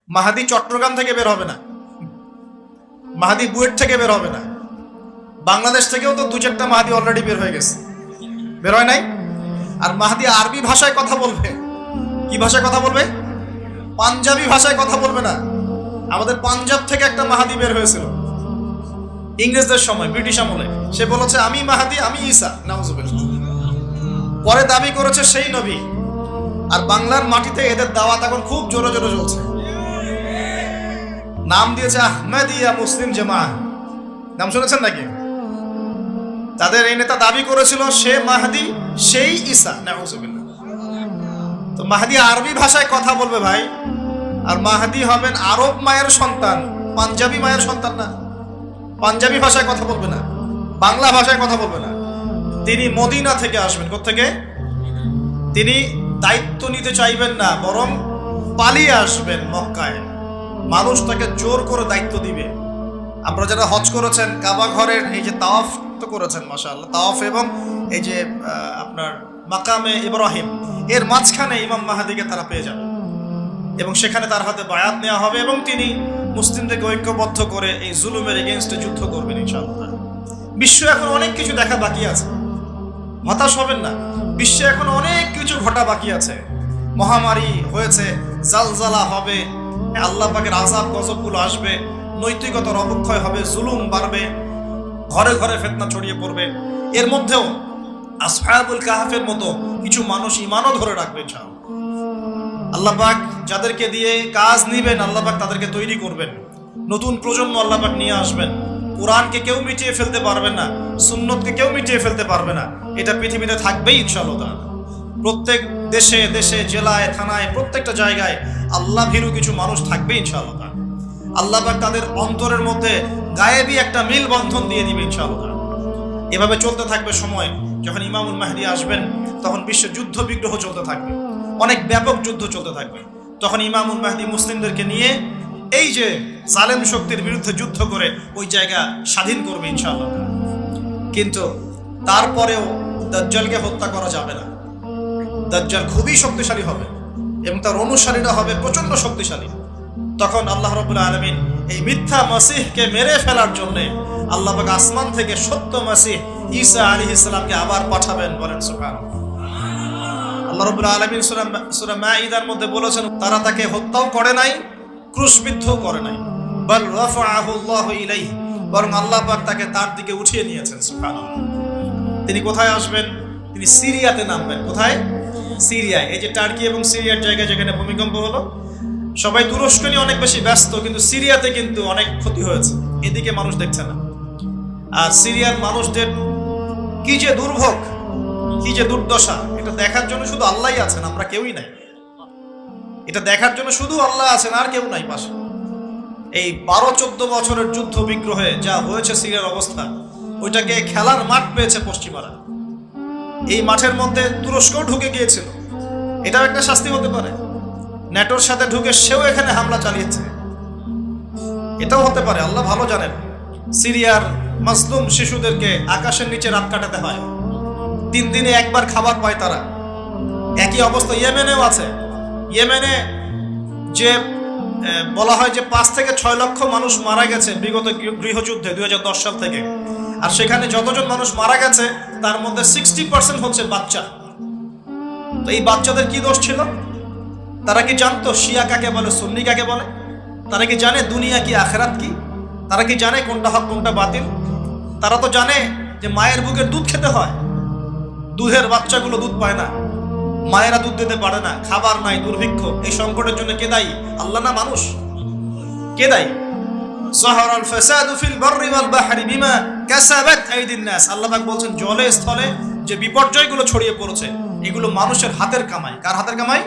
মাহাদি চট্টগ্রাম থেকে বের হবে না, মাহাদি বুয়েট থেকে বের হবে না, বাংলাদেশ থেকেও তো দু চারটা মাহাদি অলরেডি বের হয়ে গেছে, বের হয় নাই? আর মাহাদি আরবি ভাষায় কথা বলবে। কি ভাষায় কথা বলবে? পাঞ্জাবি ভাষায় কথা বলবে না। আমাদের পাঞ্জাব থেকে একটা মাহাদি বের হয়েছিল ইংরেজদের সময়, ব্রিটিশ আমলে। সে বলেছে আমি মাহাদি, আমি ঈসা, নাউজুবিল্লাহ। পরে দাবি করেছে সেই নবী। আর বাংলার মাটিতে এদের দাওয়াত এখন খুব জোরে জোরে চলছে। নাম দিয়েছে আহমেদিয়া মুসলিম জামাআহ। নাম শুনেছেন নাকি? তাদের এই নেতা দাবি করেছিল সে মাহদি, সেই ঈসা, নাউজুবিল্লাহ। তো মাহদি আরবি ভাষায় কথা বলবে ভাই, আর মাহদি হবেন আরব মায়ের সন্তান, পাঞ্জাবি মায়ের সন্তান না। পাঞ্জাবি ভাষায় কথা বলবে না, বাংলা ভাষায় কথা বলবে না। তিনি মদিনা থেকে আসবেন। কোত্থেকে? তিনি দায়িত্ব নিতে চাইবেন না, বরং পালিয়ে আসবেন মক্কায়। মানুষ তাকে জোর করে দায়িত্ব দিবে। আপনারা যারা হজ করেছেন, কাবা ঘরের এই যে তাওয়াফ তো করেছেন মাশাআল্লাহ, তাওয়াফ এবং এই যে আপনার মাকামে ইব্রাহিম, এর মাঝখানে ইমাম মাহাদিকে তারা পেয়ে যাবে এবং সেখানে তার হাতে বায়াত নেওয়া হবে এবং তিনি মুসলিমদেরকে ঐক্যবদ্ধ করে এই জুলুমের এগেইনস্টে যুদ্ধ করবেন ইনশাআল্লাহ। বিশ্ব এখন অনেক কিছু দেখা বাকি আছে, হতাশ হবেন না। বিশ্বে এখন অনেক কিছু ঘটা বাকি আছে। মহামারী হয়েছে, জালজালা হবে, আল্লাহ পাকের আযাব গজবগুলো আসবে, নৈতিকতার অবক্ষয় হবে, জুলুম বাড়বে, ঘরে ঘরে ফিতনা ছড়িয়ে পড়বে। এর মধ্যেও আসহাবুল কাহফের মতো কিছু মানুষ ঈমানও ধরে রাখবে ইনশাআল্লাহ। আল্লাহ পাক যাদেরকে দিয়ে কাজ নিবেন, আল্লাহ পাক তাদেরকে তৈরি করবেন। নতুন প্রজন্ম আল্লাহ পাক নিয়ে আসবেন। কোরআনকে কেউ মিটিয়ে ফেলতে পারবে না, সুন্নতকে কেউ মিটিয়ে ফেলতে পারবে না। এটা পৃথিবীতে থাকবেই ইনশাআল্লাহ তাআলা। প্রত্যেক দেশে দেশে, জেলায়, থানায়, প্রত্যেকটা জায়গায় আল্লাহ ভীরু কিছু মানুষ থাকবে ইনশাআল্লাহ তাআলা। আল্লাহ পাক তাদের অন্তরের মধ্যে গায়েবী একটা মিল বন্ধন দিয়ে দিবে ইনশাআল্লাহ তাআলা। এভাবে চলতে থাকবে সময়। যখন ইমামুল মাহদি আসবেন, তখন বিশ্বে যুদ্ধ বিগ্রহ চলতে থাকবে, অনেক ব্যাপক যুদ্ধ চলতে থাকবে। তখন ইমামুল মাহদি মুসলিমদেরকে নিয়ে এই যে জালেম শক্তির বিরুদ্ধে যুদ্ধ করে ওই জায়গা স্বাধীন করবে ইনশাআল্লাহ। কিন্তু তারপরেও দাজ্জালকে হত্যা করা যাবে না। দাজ্জাল খুবই শক্তিশালী হবে এবং তার অনুসারীরা হবে প্রচন্ড শক্তিশালী। তখন আল্লাহ রাব্বুল আলামিন এই মিথ্যা মাসিহকে মেরে ফেলার জন্য আল্লাহ পাক আসমান থেকে সত্য মাসিহ ঈসা আলাইহিস সালামকে আবার পাঠাবেন। বলেন সুবহানাল্লাহ। আল্লাহ রাব্বুল আলামিন সূরা মাঈদার মধ্যে বলেছেন, তারা তাকে হত্যাও করে নাই, ক্রুশবিদ্ধও করে নাই, বাল রাফাআহু আল্লাহু ইলাইহি, বরং আল্লাহ পাক তাকে তার দিকে উঠিয়ে নিয়েছেন। সুবহানাল্লাহ। তিনি কোথায় আসবেন? তিনি সিরিয়াতে নামবেন। কোথায়? সিরিয়ায়। এই যে টার্কি এবং সিরিয়ার জায়গায় যেখানে ভূমিকম্প হলো, সবাই তুরস্ক নিয়ে অনেক বেশি ব্যস্ত, কিন্তু সিরিয়াতে কিন্তু অনেক ক্ষতি হয়েছে, এদিকে মানুষ দেখছে না। আর সিরিয়ার মানুষদের কি যে দুর্ভোগ, কি যে দুর্দশা, এটা দেখার জন্য শুধু আল্লাহই আছেন, আমরা কেউই নাই। এটা দেখার জন্য শুধু আল্লাহ আছেন, আর কেউ নাই পাশে। এই 12-14 বছরের যুদ্ধ বিগ্রহে যা হয়েছে সিরিয়ার অবস্থা, ওইটাকে খেলার মাঠ পেয়েছে পশ্চিমারা। এই মাঠের মধ্যে তুরস্কও ঢুকে গিয়েছিল, এটাও একটা শাস্তি হতে পারে। ন্যাটোর সাথে ঢুকে সেও এখানে হামলা চালিয়েছে, এটাও হতে পারে, আল্লাহ ভালো জানেন। সিরিয়ার মাসলুম শিশুদেরকে আকাশের নিচে রাত কাটাতে হয়, 3 দিনে একবার খাবার পায় তারা। একই অবস্থা ইয়েমেনেও আছে। ইয়েমেনে যে বলা হয় যে 5 থেকে 6 লক্ষ মানুষ মারা গেছে বিগত গৃহযুদ্ধে 2010 সাল থেকে। আর সেখানে যতজন মানুষ মারা গেছে তার মধ্যে 60% হচ্ছে বাচ্চা। তো এই বাচ্চাদের কি দোষ ছিল? তারা কি জানতো শিয়া কাকে বলে, সুন্নি কাকে বলে? তারা কি জানে দুনিয়া কি, আখেরাত কি? তারা কি জানে কোনটা হক কোনটা বাতিল? তারা তো জানে যে মায়ের বুকের দুধ খেতে হয়, দুধের বাচ্চাগুলো দুধ পায় না, মায়েরা দুধ দিতে পারে না, খাবার নাই, দুর্ভিক্ষ। এই সংকটের জন্য কে দায়ী? আল্লাহ না মানুষ? কে দায়ী? যাহারাল ফাসাদু ফিল বাররি ওয়াল বাহরি বিমা কাসাবাত আইদিন নাস। আল্লাহ পাক বলছেন, জলে স্থলে যে বিপর্যয়গুলো ছড়িয়ে পড়েছে, এগুলো মানুষের হাতের কামাই। কার হাতের কামাই?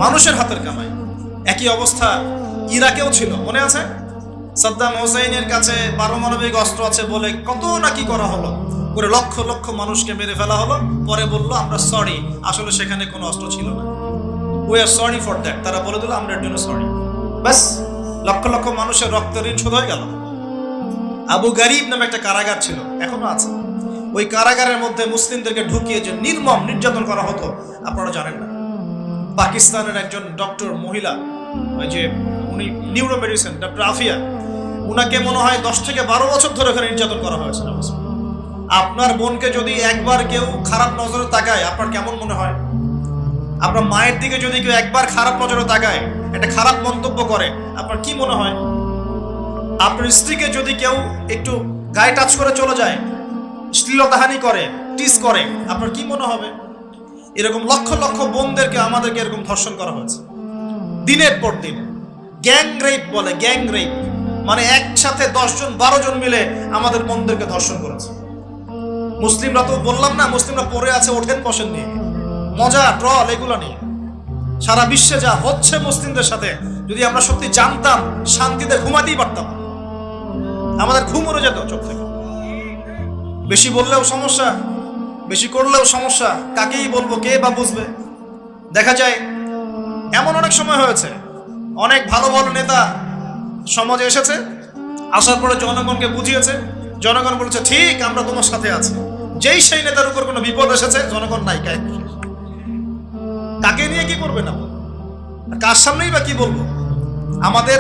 মানুষের হাতের কামাই। একই অবস্থা ইরাকেও ছিল, মনে আছে? সাদ্দাম হোসেনের কাছে পারমাণবিক অস্ত্র আছে বলে কত নাকি করা হলো, করে লক্ষ লক্ষ মানুষকে মেরে ফেলা হলো। পরে বললো আমরা সরি, আসলে সেখানে কোনো অস্ত্র ছিল না। We are sorry for that. তারা বলে দিল আমরা এর জন্য সরি, ব্যাস লক্ষ লক্ষ মানুষের রক্তের ঋণ শোধ হয়ে গেল। আবু গারিব নামে একটা কারাগার ছিল, এখনো আছে। ওই কারাগারের মধ্যে মুসলিমদেরকে ঢুকিয়ে যে নির্মম নির্যাতন করা হতো আপনারা জানেন না। পাকিস্তানের একজন ডক্টর মহিলা ওই যে উনি নিউরো মেডিসিন ডক্টর আফিয়া, উনাকে মনে হয় 10 থেকে 12 বছর ধরে ওখানে নির্যাতন করা হয়েছে। আপনার বোনকে যদি একবার কেউ খারাপ নজরে তাকায়, আপনার কেমন মনে হয়? আপনার মায়ের দিকে যদি কেউ একবার খারাপ নজরে তাকায়, একটা খারাপ মন্তব্য করে, আপনার কি মনে হয়? আপনার স্ত্রীকে যদি কেউ একটু গায়ে টাচ করে চলে যায়, শ্লীলতাহানি করে, টিস করে, আপনার কি মনে হবে? এরকম লক্ষ লক্ষ বোনদেরকে আমাদেরকে এরকম ধর্ষণ করা হয়েছে দিনের পর দিন। গ্যাং রেপ বলে, গ্যাং রেপ মানে একসাথে 10 জন 12 জন মিলে আমাদের বোনদেরকে ধর্ষণ করেছে। মুসলিমরা তো বললাম না, মুসলিমরা পড়ে আছে ওঠেন বসেন নিয়ে, মজা ট্রল এগুলো নিয়ে। সারা বিশ্বে যা হচ্ছে মুসলিমদের সাথে, যদি আমরা সত্যি জানতাম, শান্তিতে ঘুমাতেই পারতাম। আমাদের ঘুম উড়ে যেত চোখ থেকে। বেশি বললেও সমস্যা, বেশি করলেও সমস্যা, কাকেই বলবো, কে বা বুঝবে? দেখা যায় এমন অনেক সময় হয়েছে, অনেক ভালো ভালো নেতা সমাজে এসেছে, আসার পরে জনগণকে বুঝিয়েছে, জনগণ বলেছে ঠিক আমরা তোমার সাথে আছি। যেই সেই নেতার উপর কোনো বিপদ এসেছে, জনগণ নাই, কাকে নিয়ে কি করবে না, কার সামনেই বা কি বলবো? আমাদের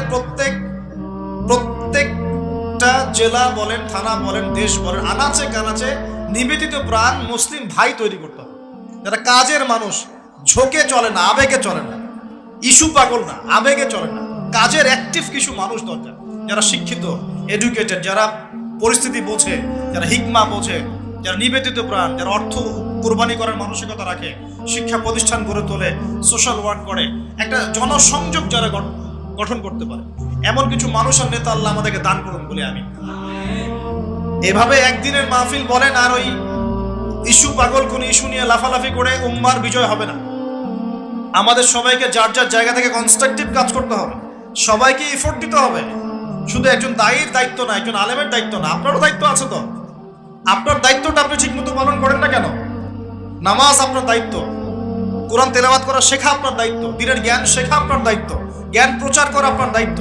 প্রত্যেকটা জেলা বলেন, থানা বলেন, দেশ বলেন, আনাচে কানাচে নিবেদিত প্রাণ মুসলিম ভাই তৈরি করতে হবে, যারা কাজের মানুষ, ঝোঁকে চলে না, আবেগে চলে না, ইস্যু পাগল না, আবেগে চলে না, কাজের অ্যাক্টিভ কিছু মানুষ দরকার, যারা শিক্ষিত, এডুকেটেড, যারা পরিস্থিতি বোঝে, যারা হিকমা বোঝে, যারা নিবেদিত প্রাণ, যারা অর্থ কোরবানি করার মানসিকতা রাখে, শিক্ষা প্রতিষ্ঠান গড়ে তোলে, সোশ্যাল ওয়ার্ক করে, একটা জনসংযোগ যারা গঠন করতে পারে, এমন কিছু মানুষ আর নেতা আল্লাহ আমাদেরকে দান করুন বলে আমি। এভাবে একদিনের মাহফিল বলেন আর ওই ইস্যু পাগল কোন ইস্যু নিয়ে লাফালাফি করে উম্মার বিজয় হবে না। আমাদের সবাইকে যার যার জায়গা থেকে কনস্ট্রাকটিভ কাজ করতে হবে, সবাইকে এফোর্ট দিতে হবে। শুধু একজন দায়ীর দায়িত্ব না, একজন আলেমের দায়িত্ব না, আপনারও দায়িত্ব আছে। তো আপনার দায়িত্বটা আপনি ঠিকমতো পালন করেন না কেন? নামাজ আপনার দায়িত্ব, কোরআন তেলাওয়াত করা শেখা আপনার দায়িত্ব, দিনের জ্ঞান শেখা আপনার দায়িত্ব, জ্ঞান প্রচার করা আপনার দায়িত্ব,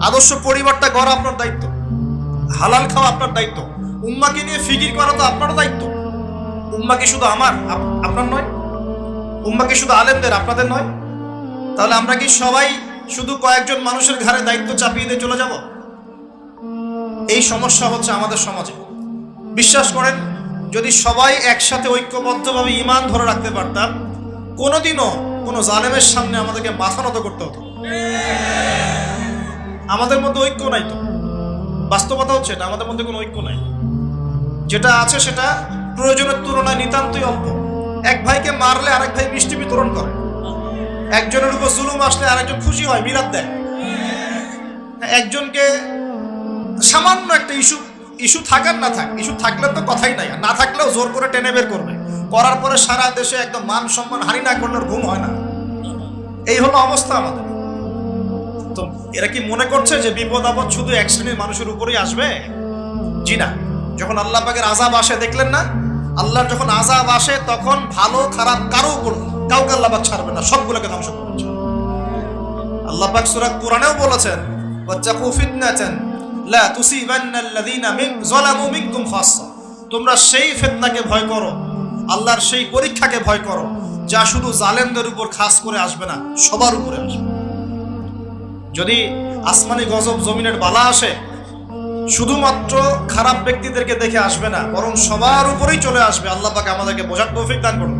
আদর্শ পরিবারটা গড়া আপনার দায়িত্ব, হালাল খাওয়া আপনার দায়িত্ব, উম্মাকে নিয়ে ফিকির করা তো আপনার দায়িত্ব। উম্মা কি শুধু আমার, আপনার নয়? উম্মা কি শুধু আলেমদের, আপনাদের নয়? তাহলে আমরা কি সবাই শুধু কয়েকজন মানুষের ঘাড়ে দায়িত্ব চাপিয়ে দিয়ে চলে যাব? এই সমস্যা হচ্ছে আমাদের সমাজে। বিশ্বাস করেন, যদি সবাই একসাথে ঐক্যবদ্ধভাবে ঈমান ধরে রাখতে পারতাম, কোনোদিনও কোনো জালেমের সামনে আমাদেরকে মাথা নত করতে হতো। আমাদের মধ্যে ঐক্য নাই। তো বাস্তবতা হচ্ছে এটা, আমাদের মধ্যে কোনো ঐক্য নাই। যেটা আছে সেটা প্রয়োজনের তুলনায় নিতান্তই অল্প। এক ভাইকে মারলে আরেক ভাই মিষ্টি বিতরণ করে, একজনের উপর জুলুম আসলে আরেকজন খুশি হয়, মিলাদ দেয়। একজনকে সামান্য একটা ইস্যু থাকার না থাক, ইস্যু থাকলে তো কথাই নাই, না থাকলেও জোর করে টেনে বের করবে, করার পরে সারা দেশে একদম মান সম্মান হানি না করলে ঘুম হয় না। এই হলো অবস্থা আমাদের। তো এরা কি মনে করছে যে বিপদ আপদ শুধু এক শ্রেণীর মানুষের উপরেই আসবে? জি না। যখন আল্লাহ পাকের আযাব আসে, দেখলেন না, আল্লাহর যখন আযাব আসে তখন ভালো খারাপ কাউকে আল্লাহ পাক ছাড়বে না, সবগুলোকে ধ্বংস করবে। আল্লাহ পাক সূরা কোরআনেও বলেছেন, ওয়াত্তাকু ফিতনাতান লা তুসিবান্নাল্লাযীনা যালামু মিনকুম খাসসা। তোমরা সেই ফিতনাকে ভয় করো, আল্লাহর সেই পরীক্ষাকে ভয় করো, যা শুধু জালেমদের উপর খাস করে আসবে না, সবার উপরে আসবে। যদি আসমানি গজব, জমিনের বালা আসে, শুধুমাত্র খারাপ ব্যক্তিদেরকে দেখে আসবে না, বরং সবার উপরেই চলে আসবে। আল্লাহ পাক আমাদেরকে বোঝার তৌফিক দান করুন।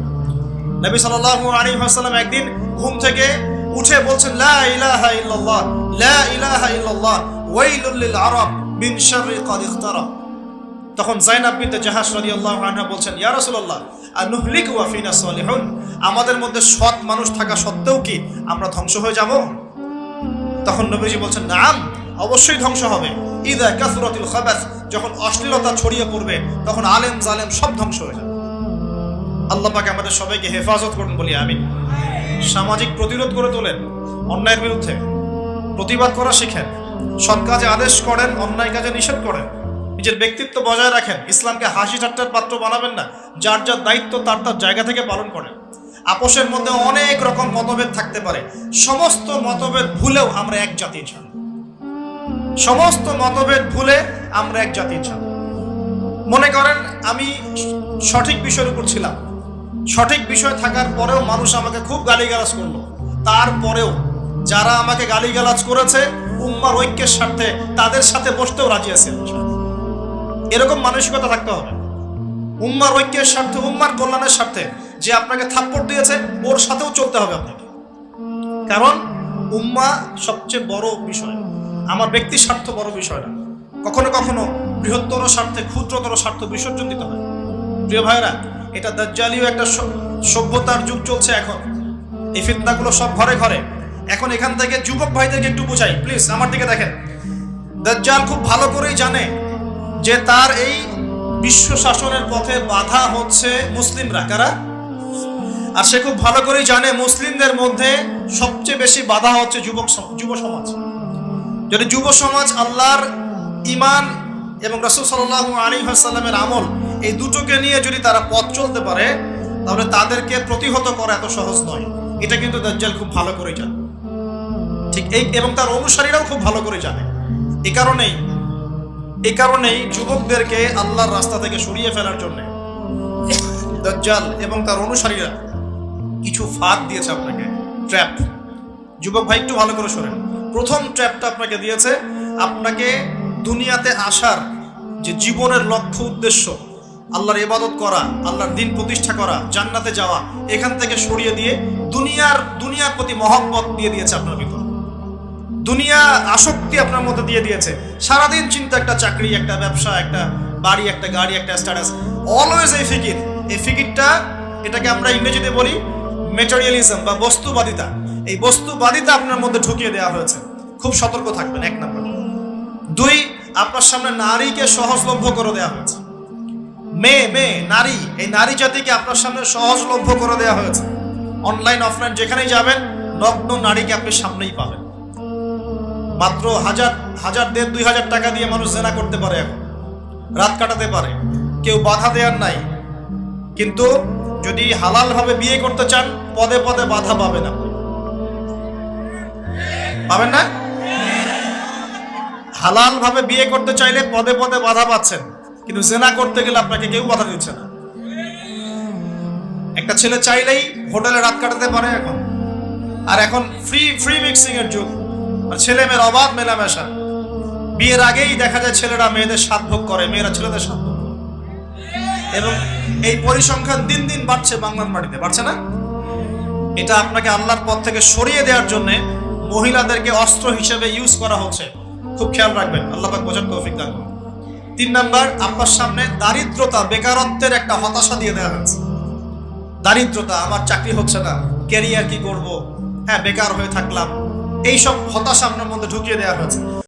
নবী সাল্লাল্লাহু আলাইহি ওয়াসাল্লাম একদিন ঘুম থেকে উঠে বলছেন, লা ইলাহা ইল্লাল্লাহ, লা ইলাহা ইল্লাল্লাহ, ওয়াইলুল লিল আরাব মিন শাররি ক্বাদ ইখতারাব। তখন যায়েনাব বিনতে জাহাশ রাদিয়াল্লাহু আনহা বলছেন, ইয়া রাসূলুল্লাহ, আনুহলিকু ওয়া ফিনা সালিহুন। আমাদের মধ্যে সৎ মানুষ থাকা সত্ত্বেও কি আমরা ধ্বংস হয়ে যাব? তখন নবীজি বলছেন, নাম, অবশ্যই ধ্বংস হবে। ইযা কাসরাতিল খাবাস, যখন অশ্লীলতা ছড়িয়ে পড়বে তখন আলেম জালেম সব ধ্বংস হয়ে যাবে। আল্লাহ পাক আমাদের সবাইকে হেফাজত করুন বলি আমিন। সামাজিক প্রতিরোধ করে তোলেন, অন্যায়ের বিরুদ্ধে প্রতিবাদ করা শিখেন, সৎ কাজে আদেশ করেন, অন্যায় কাজে নিষেধ করেন, নিজের ব্যক্তিত্ব বজায় রাখেন, ইসলামকে হাসি ঠাট্টার পাত্র বানাবেন না, যার যার দায়িত্ব তার তার জায়গা থেকে পালন করেন। আপোষের মধ্যে অনেক রকম মতভেদ থাকতে পারে, সমস্ত মতভেদ ভুলেও আমরা এক জাতি ইনশাআল্লাহ। সমস্ত মতভেদ ভুলে আমরা এক জাতি ইনশাআল্লাহ। মনে করেন আমি সঠিক বিষয়ের উপর ছিলাম, সঠিক বিষয় থাকার পরেও মানুষ আমাকে খুব গালিগালাজ করলো, তারপরেও যারা আমাকে গালিগালাজ করেছে উম্মার ঐক্যের স্বার্থে তাদের সাথে বসতেও রাজি আছি। এরকম মানসিকতা থাকতে হবে। উম্মার ঐক্যের স্বার্থে, উম্মার কল্যাণের স্বার্থে যে আপনাকে থাপ্পড় দিয়েছে ওর সাথেও চলতে হবে আপনাকে। কারণ উম্মা সবচেয়ে বড় বিষয়, আমার ব্যক্তির স্বার্থ বড় বিষয় না। কখনো কখনো বৃহত্তর স্বার্থে ক্ষুদ্রতর স্বার্থ বিসর্জন দিতে হয়। প্রিয় ভাইরা, এটা দাজ্জালীয় একটা সভ্যতার যুগ চলছে এখন। এই ফিতনাগুলো সব ঘরে ঘরে। এখন এখান থেকে যুবক ভাইদেরকে একটু বোঝাই, প্লিজ আমার দিকে দেখেন। দাজ্জাল খুব ভালো করেই জানে যে তার এই বিশ্ব শাসনের পথে বাধা হচ্ছে মুসলিমরা। কারা? আর সে খুব ভালো করেই জানে মুসলিমদের মধ্যে সবচেয়ে বেশি বাধা হচ্ছে যুব সমাজ। যদি যুব সমাজ আল্লাহর ঈমান এবং রাসূল সাল্লাল্লাহু আলাইহি ওয়াসাল্লামের আমল এই দুটোকে নিয়ে যদি তারা পথ চলতে পারে, তাহলে তাদেরকে প্রতিহত করা এত সহজ নয়। এটা কিন্তু দাজ্জাল খুব ভালো করে জানে, ঠিক এই, এবং তার অনুসারীরাও খুব ভালো করে জানে। এই কারণেই যুবকদেরকে আল্লাহর রাস্তা থেকে সরিয়ে ফেলার জন্য দাজ্জাল এবং তার অনুসারীরা কিছু ফাঁদ দিয়েছে আপনাকে, ট্র্যাপ। যুবক ভাই একটু ভালো করে শোনেন। প্রথম ট্র্যাপটা আপনাকে দিয়েছে, আপনাকে দুনিয়াতে আসার যে জীবনের লক্ষ্য উদ্দেশ্য, আল্লাহর ইবাদত করা, আল্লাহর দ্বীন প্রতিষ্ঠা করা, জান্নাতে যাওয়া, এখান থেকে সরিয়ে দিয়ে দুনিয়ার প্রতি মহব্বত দিয়ে দিয়েছে আপনার ভিতর। দুনিয়া আসক্তি আপনার মধ্যে দিয়ে দিয়েছে। সারাদিন চিন্তা, একটা চাকরি, একটা ব্যবসা, একটা বাড়ি, একটা গাড়ি, একটা স্ট্যাটাস, অলওয়েজ এই ফিকির। এই ফিকিরটা, এটাকে আমরা ইংরেজিতে বলি ম্যাটেরিয়ালিজম বা বস্তুবাদিতা। এই বস্তুবাদিতা আপনার মধ্যে ঢুকিয়ে দেওয়া হয়েছে। খুব সতর্ক থাকবেন, 1 নম্বর। 2, আপনার সামনে নারীকে সহজলভ্য করে দেওয়া হয়েছে। মেয়ে নারী, এই নারী জাতিকে আপনার সামনে সহজলভ্য করে দেওয়া হয়েছে। অনলাইন অফলাইন যেখানেই যাবেন, নগ্ন নারীকে আপনি সামনেই পাবেন। মাত্র 1000, 1500, 2000 টাকা দিয়ে মানুষ জেনা করতে পারে, এখন রাত কাটাতে পারে, কেউ বাধা দেওয়ার নাই। কিন্তু যদি হালাল ভাবে বিয়ে করতে চান, পদে পদে বাধা পাবেন। আপনি পাবেন না? হালাল ভাবে বিয়ে করতে চাইলে পদে পদে বাধা পাচ্ছেন, কিন্তু জেনা করতে গেলে আপনাকে কেউ বাধা দিচ্ছে না। একটা ছেলে চাইলেই হোটেলে রাত কাটাতে পারে এখন। আর এখন ফ্রি মিক্সিং এর যুগ, আর ছেলে মেয়ের অবাধ মেলামেশা। বিয়ের আগেই দেখা যায় ছেলেরা মেয়েদের স্বাদ ভোগ করে, মেয়েরা ছেলেদের স্বাদ ভোগ করে। এবং এই পরিসংখ্যান দিন দিন বাড়ছে, বাংলার মাটিতে বাড়ছে না? এটা আপনাকে আল্লাহর পথ থেকে সরিয়ে দেওয়ার জন্য মহিলাদেরকে অস্ত্র হিসেবে ইউজ করা হচ্ছে। খুব খেয়াল রাখবেন, আল্লাহ পাক বোঝার তৌফিক দান করুন। 3 নাম্বার, আপনার সামনে দারিদ্রতা, বেকারত্বের একটা হতাশা দিয়ে দেওয়া হয়েছে। দারিদ্রতা, আমার চাকরি হচ্ছে না, ক্যারিয়ার কি করব, হ্যাঁ বেকার হয়ে থাকলাম, এইসব হতাশা আপনার মধ্যে ঢুকিয়ে দেওয়া হয়েছে।